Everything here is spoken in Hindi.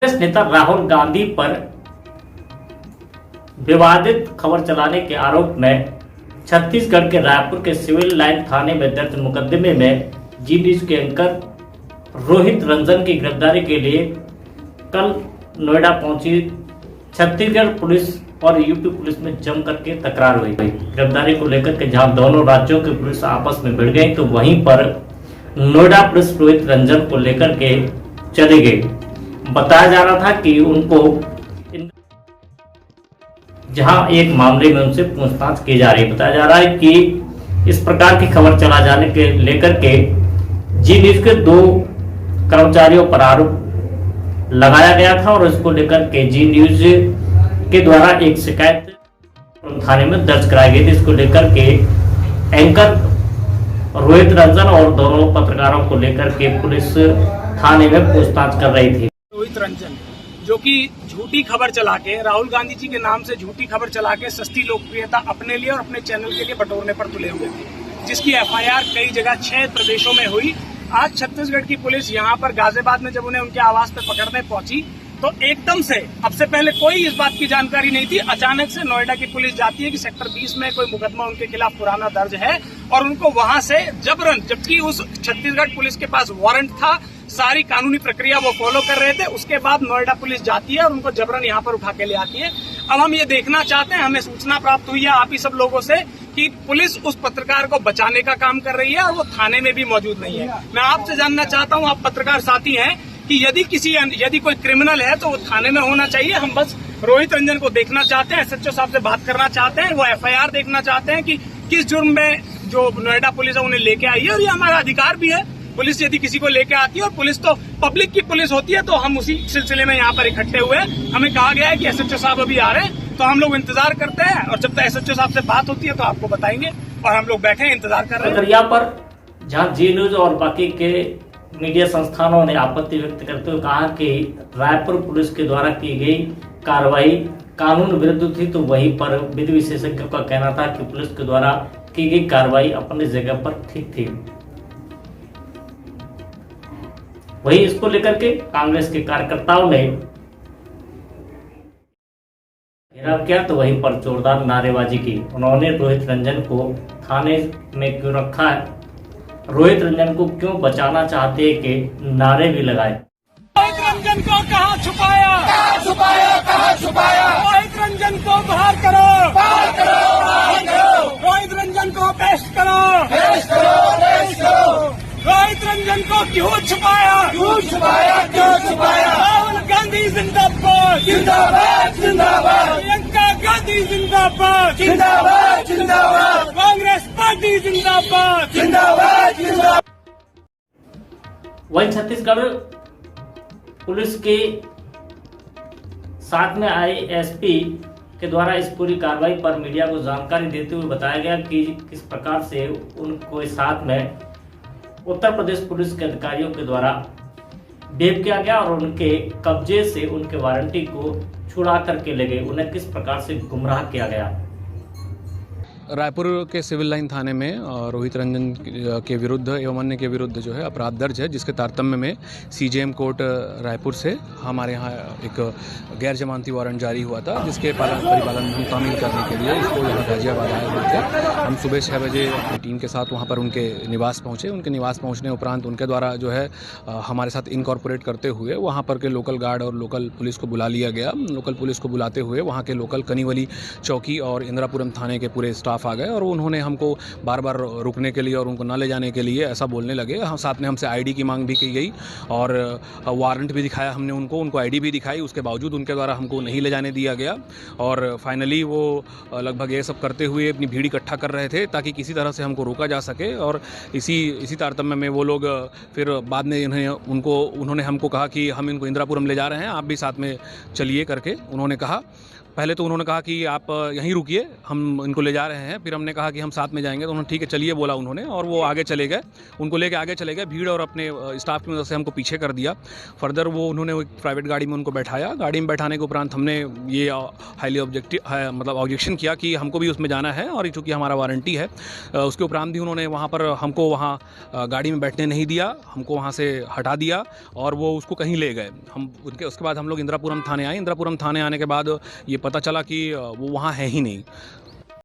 कांग्रेस नेता राहुल गांधी पर विवादित खबर चलाने के आरोप में छत्तीसगढ़ के रायपुर के सिविल लाइन थाने में दर्ज मुकदमे में जी न्यूज के एंकर रोहित रंजन की गिरफ्तारी के लिए कल नोएडा पहुंची छत्तीसगढ़ पुलिस और यूपी पुलिस में जम करके तकरार हुई। गिरफ्तारी को लेकर के जहां दोनों राज्यों की पुलिस आपस में भिड़ गई, तो वहीं पर नोएडा पुलिस रोहित रंजन को लेकर के चली गई। बताया जा रहा था कि उनको जहां एक मामले में उनसे पूछताछ की जा रही है। बताया जा रहा है कि इस प्रकार की खबर चला जाने के लेकर के जी न्यूज के 2 कर्मचारियों पर आरोप लगाया गया था और इसको लेकर के जी न्यूज के द्वारा एक शिकायत थाने में दर्ज कराई गई थी। इसको लेकर के एंकर रोहित रंजन और दोनों पत्रकारों को लेकर के पुलिस थाने में पूछताछ कर रही थी। रोहित रंजन जो कि झूठी खबर चला के राहुल गांधी जी के नाम से झूठी खबर चला के सस्ती लोकप्रियता अपने लिए और अपने चैनल के लिए बटोरने पर तुले हुए थे, जिसकी एफआईआर कई जगह 6 प्रदेशों में हुई। आज छत्तीसगढ़ की पुलिस यहाँ पर गाजियाबाद में जब उन्हें उनके आवास पर पकड़ने पहुंची तो एकदम से, अब से पहले कोई इस बात की जानकारी नहीं थी, अचानक से नोएडा की पुलिस जाती है कि सेक्टर 20 में कोई मुकदमा उनके खिलाफ पुराना दर्ज है और उनको वहां से जबरन, जबकि उस छत्तीसगढ़ पुलिस के पास वारंट था, सारी कानूनी प्रक्रिया वो फॉलो कर रहे थे, उसके बाद नोएडा पुलिस जाती है और उनको जबरन यहाँ पर उठा के ले आती है। अब हम ये देखना चाहते हैं, हमें सूचना प्राप्त हुई है आप ही सब लोगों से कि पुलिस उस पत्रकार को बचाने का काम कर रही है और वो थाने में भी मौजूद नहीं है। मैं आपसे जानना चाहता हूँ, आप पत्रकार साथी हैं, कि यदि कोई क्रिमिनल है तो वो थाने में होना चाहिए। हम बस रोहित रंजन को देखना चाहते हैं, एसएचओ साहब से बात करना चाहते हैं, वो एफआईआर देखना चाहते हैं कि किस जुर्म में जो नोएडा पुलिस है उन्हें लेके आई है, और ये हमारा अधिकार भी है। पुलिस यदि किसी को लेके आती है, और पुलिस तो पब्लिक की पुलिस होती है, तो हम उसी सिलसिले में यहाँ पर इकट्ठे हुए हैं। हमें कहा गया है कि एसएचओ साहब अभी आ रहे हैं, तो हम लोग इंतजार करते हैं और जब तक एसएचओ साहब से बात होती है तो आपको बताएंगे, और हम लोग बैठे हैं इंतजार कर रहे हैं। यहाँ पर जहाँ जी न्यूज और बाकी के मीडिया संस्थानों ने आपत्ति व्यक्त करते हुए कहा कि रायपुर पुलिस के द्वारा की गई कार्रवाई कानून विरुद्ध थी, तो वहीं पर विधि विशेषज्ञों का कहना था कि पुलिस के द्वारा की गई कार्रवाई अपनी जगह पर ठीक थी। वहीं इसको लेकर के कांग्रेस के कार्यकर्ताओं ने घेराव किया, तो वहीं पर जोरदार नारेबाजी की। उन्होंने रोहित रंजन को थाने में क्यों रखा है, रोहित रंजन को क्यों बचाना चाहते हैं के नारे भी लगाए। रोहित रंजन को कहाँ छुपाया, कहाँ छुपाया, कहाँ छुपाया? रोहित रंजन को बाहर करो, बाहर करो, बाहर करो। रोहित रंजन को पेश करो, पेश करो, पेश करो। रोहित रंजन को क्यों छुपाया, क्यों छुपाया, क्यों छुपाया? राहुल गांधी जिंदाबाद, जिंदाबाद, जिंदाबाद। प्रियंका गांधी जिंदाबाद, जिंदाबाद, जिंदाबाद। कांग्रेस पार्टी जिंदाबाद, जिंदाबाद, जिंदाबाद। वहीं छत्तीसगढ़ पुलिस के साथ में आए एसपी के द्वारा इस पूरी कार्रवाई पर मीडिया को जानकारी देते हुए बताया गया कि किस प्रकार से उनको साथ में उत्तर प्रदेश पुलिस के अधिकारियों के द्वारा बेव किया गया और उनके कब्जे से उनके वारंटी को छुड़ा करके ले गए, उन्हें किस प्रकार से गुमराह किया गया। रायपुर के सिविल लाइन थाने में रोहित रंजन के विरुद्ध एवं अन्य के विरुद्ध जो है अपराध दर्ज है, जिसके तारतम्य में सीजेएम कोर्ट रायपुर से हमारे यहाँ एक गैर जमानती वारंट जारी हुआ था, जिसके परिपालन हम तामील करने के लिए इसको यहाँ गाजियाबाद आए हुए थे। हम सुबह 6 बजे अपनी टीम के साथ वहाँ पर उनके निवास पहुँचे। उनके निवास पहुँचने उपरांत उनके द्वारा जो है हमारे साथ इनकॉर्पोरेट करते हुए वहाँ पर के लोकल गार्ड और लोकल पुलिस को बुला लिया गया। लोकल पुलिस को बुलाते हुए वहाँ के लोकल कनीवली चौकी और इंदिरापुरम थाने के पूरे स्टाफ आ गए और उन्होंने हमको बार बार रुकने के लिए और उनको न ले जाने के लिए ऐसा बोलने लगे। हम साथ में हमसे आईडी की मांग भी की गई और वारंट भी दिखाया हमने उनको आईडी भी दिखाई, उसके बावजूद उनके द्वारा हमको नहीं ले जाने दिया गया। और फाइनली वो लगभग ये सब करते हुए अपनी भीड़ इकट्ठा कर रहे थे ताकि किसी तरह से हमको रोका जा सके। और इसी तारतम्य में वो लोग फिर बाद में उन्होंने हमको कहा कि हम इनको इंदिरापुरम ले जा रहे हैं, आप भी साथ में चलिए करके उन्होंने कहा। पहले तो उन्होंने कहा कि आप यहीं रुकिए, हम इनको ले जा रहे हैं। फिर हमने कहा कि हम साथ में जाएंगे, तो उन्होंने ठीक है चलिए बोला उन्होंने, और वो आगे चले गए, उनको लेके आगे चले गए। भीड़ और अपने स्टाफ की मदद से हमको पीछे कर दिया। फर्दर वो उन्होंने एक प्राइवेट गाड़ी में उनको बैठाया। गाड़ी में बैठाने के उपरांत हमने ये हाईली ऑब्जेक्शन किया कि हमको भी उसमें जाना है, और चूँकि हमारा वारंटी है। उसके उपरांत भी उन्होंने वहाँ पर हमको वहाँ गाड़ी में बैठने नहीं दिया, हमको वहाँ से हटा दिया और वो उसको कहीं ले गए। उसके बाद हम लोग इंदिरापुरम थाने आए। इंदिरापुरम थाने आने के बाद ये पता चला कि वो वहाँ है ही नहीं।